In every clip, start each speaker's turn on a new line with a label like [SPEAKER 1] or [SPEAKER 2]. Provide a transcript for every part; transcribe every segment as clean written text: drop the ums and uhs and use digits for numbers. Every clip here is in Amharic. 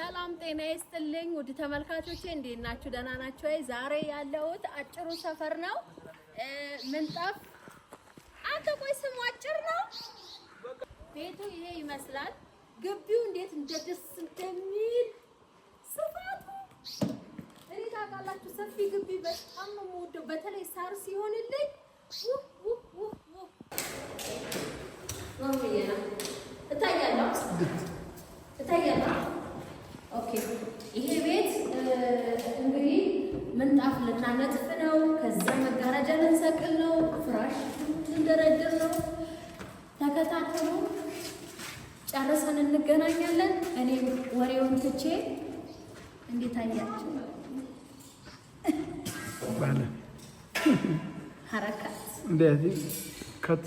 [SPEAKER 1] ሰላም ጤና ይስጥልኝ ውድ ተመልካቾቼ እንዴት ናችሁ? ደህና ናችሁ ወይ? ዛሬ ያለሁት አጭሩ ሰፈር ነው። ምንጣፍ አንተ ቆይ ስሙ አጭር ነው። ቤቱ ይሄ ይመስላል። ግቢው እንዴት ደስ እንደሚል ስፋቱ እኔ ታውቃላችሁ፣ ሰፊ ግቢ በጣም ነው የምወደው። በተለይ ሳር ሲሆንልኝ እታያለሁ። ኦኬ ይሄ ቤት እንግዲህ ምንጣፍ ልናነጥፍ ነው። ከዛ መጋረጃ ልንሰቅል ነው። ፍራሽ ልንደረድር ነው። ተከታተሉ፣ ጨርሰን እንገናኛለን። እኔ ወሬውን ትቼ እንዴት አያችሁ? ባለ ሐረካት
[SPEAKER 2] እንደዚህ ከት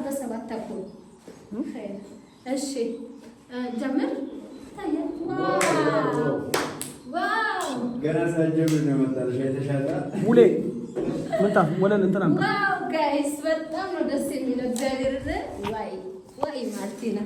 [SPEAKER 1] በሰባት ተኩል እሺ፣ ጀምር። ዋው
[SPEAKER 2] ገና ሳይጀምር ነው የመጣልሽ። የተሻለ
[SPEAKER 3] ሙሌ ምንጣፍ ወለል እንትና
[SPEAKER 1] ዋው ጋይስ በጣም ነው ደስ የሚለው። እግዚአብሔር ዋይ ማርቲና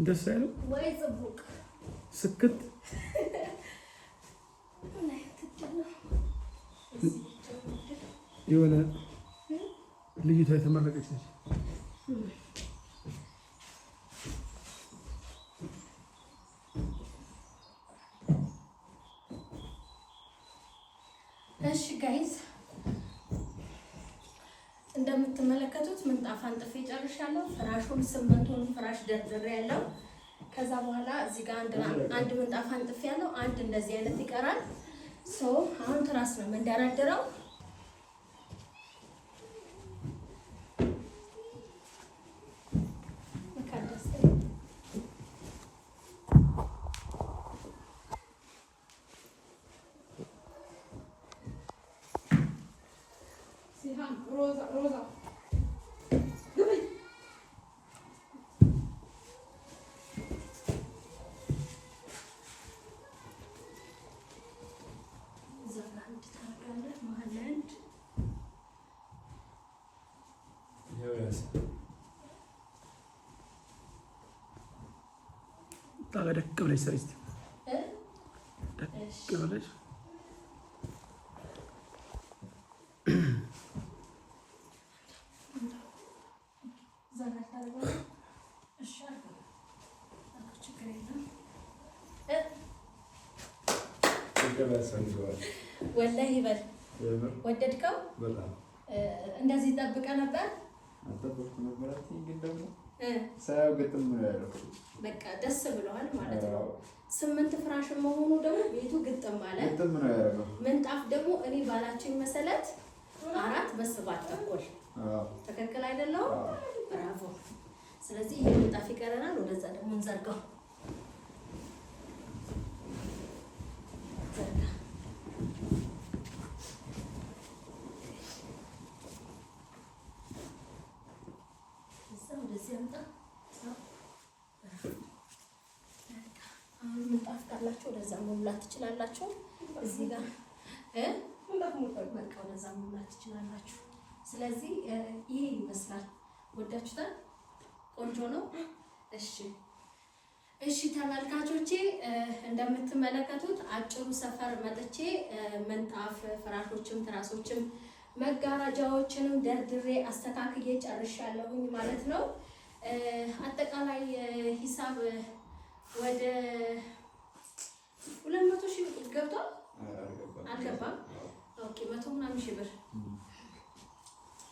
[SPEAKER 3] ደስ አይልም
[SPEAKER 1] ወይ ጽቡቅ
[SPEAKER 3] ስክት የሆነ ልጅቷ የተመረቀች ነች።
[SPEAKER 1] እሺ ጋይዝ እንደምትመለከቱት ምንጣፍ አንጥፌ ጨርሻለሁ። ፍራሹን 8ቱን ፍራሽ ደርድሬያለሁ። ከዛ በኋላ እዚህ ጋር አንድ ምንጣፍ አንጥፌ ያለው አንድ እንደዚህ አይነት ይቀራል። አሁን ትራስ ነው የምንደረድረው። ሮዛ
[SPEAKER 3] ደቅ ብለሽ ስሪ እስኪ ደቅ ብለሽ
[SPEAKER 1] ወላሂ በል ወደድከው? እንደዚህ ጠብቀህ ነበር?
[SPEAKER 2] ሳያው ግጥም ነው ያለው።
[SPEAKER 1] በቃ ደስ ብለዋል ማለት ነው። 8 ፍራሽ መሆኑ ደግሞ ቤቱ ግጥም ማለት
[SPEAKER 2] ግጥም ነው ያለው።
[SPEAKER 1] ምንጣፍ ደግሞ እኔ ባላችኝ መሰረት 4 በ7 ተኩል ትክክል አይደለም? ብራቮ። ስለዚህ ይሄ ምንጣፍ ይቀረናል። ወደዛ ደግሞ እንዘርጋው። ምንጣፍ ካላችሁ ወደዛ መሙላት ትችላላችሁ። እዚህ ጋር በቃ ወደዛ መሙላት ትችላላችሁ። ስለዚህ ይሄ ይመስላል። ወዳችሁታል? ቆንጆ ነው። እሺ ተመልካቾቼ እንደምትመለከቱት አጭሩ ሰፈር መጥቼ ምንጣፍ፣ ፍራሾችም፣ ትራሶችም መጋረጃዎችንም ደርድሬ አስተካክዬ ጨርሻለሁኝ ማለት ነው። አጠቃላይ ሂሳብ ወደ 200,000 ገብቷል። አልገባም። ኦኬ 100 ምናምን ሺህ ብር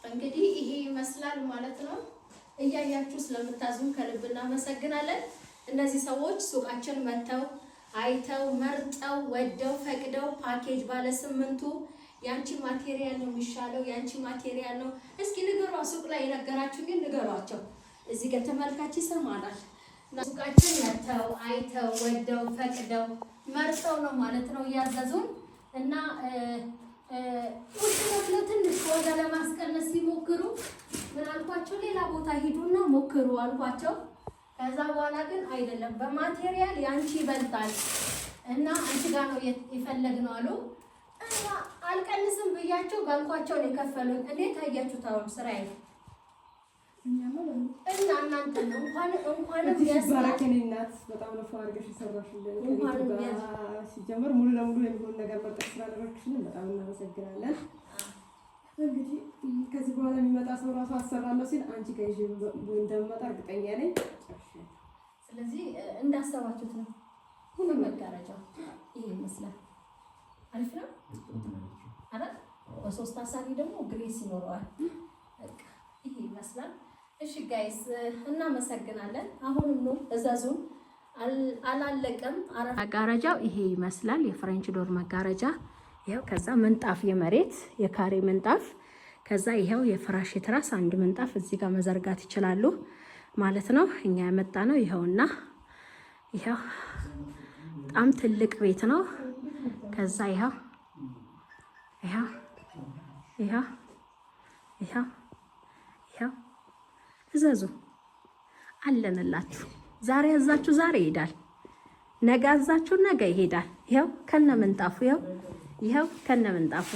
[SPEAKER 1] እንግዲህ ይሄ ይመስላል ማለት ነው። እያያችሁ ስለምታዙን ከልብ እናመሰግናለን። እነዚህ ሰዎች ሱቃችን መተው አይተው መርጠው ወደው ፈቅደው ፓኬጅ ባለ 8ቱ ያንቺ ማቴሪያል ነው የሚሻለው፣ ያንቺ ማቴሪያል ነው። እስኪ ንገሯ፣ ሱቅ ላይ የነገራችሁ ግን ንገሯቸው። እዚህ ጋር ተመልካች ይሰማናል። ሱቃችን መተው አይተው ወደው ፈቅደው መርጠው ነው ማለት ነው እያዘዙን እና ውድነት ትንሽ ዋጋ ለማስቀነስ ሲሞክሩ ምን አልኳቸው? ሌላ ቦታ ሂዱና ሞክሩ አልኳቸው። ከዛ በኋላ ግን አይደለም በማቴሪያል ያንቺ ይበልጣል እና አንቺ ጋር ነው የፈለግነው አሉ። እና አልቀንስም ብያቸው ባልኳቸው ነው የከፈሉኝ። እንዴት አያችሁት? አሁን ስራዬ እና እናንተ ነው እንኳንም
[SPEAKER 4] ያስባረከኝ እናት በጣም ነው ፋርገሽ ሰራሽልን። ሲጀመር ሙሉ ለሙሉ የሚሆን ነገር መርጠሽ ስላደረግሽልን በጣም እናመሰግናለን። እንግዲህ ከዚህ በኋላ የሚመጣ ሰው ራሱ አሰራለሁ ሲል አንቺ ከይዤ እንደምመጣ እርግጠኛ ነኝ።
[SPEAKER 1] ስለዚህ እንዳሰባችሁት ነው። ሁሉ መጋረጃው ይሄ ይመስላል። አሪፍ ነው አይደል? በሶስት አሳሪ ደግሞ ግሬስ ይኖረዋል። በቃ ይሄ ይመስላል። እሺ ጋይስ እናመሰግናለን። አሁንም ነው እዛዙን አላለቀም። መጋረጃው ይሄ ይመስላል። የፍሬንች ዶር መጋረጃ ይሄው። ከዛ ምንጣፍ የመሬት የካሬ ምንጣፍ፣ ከዛ ይሄው የፍራሽ የትራስ አንድ ምንጣፍ እዚህ ጋር መዘርጋት ይችላሉ ማለት ነው። እኛ ያመጣ ነው ይሄውና፣ ይሄው በጣም ትልቅ ቤት ነው። ከዛ ይሄው ይሄው ይሄው ይሄው ይሄው እዘዙ አለንላችሁ። ዛሬ ያዛችሁ ዛሬ ይሄዳል፣ ነገ ያዛችሁ ነገ ይሄዳል። ይሄው ከነ ምንጣፉ ይሄው ከነ ምንጣፉ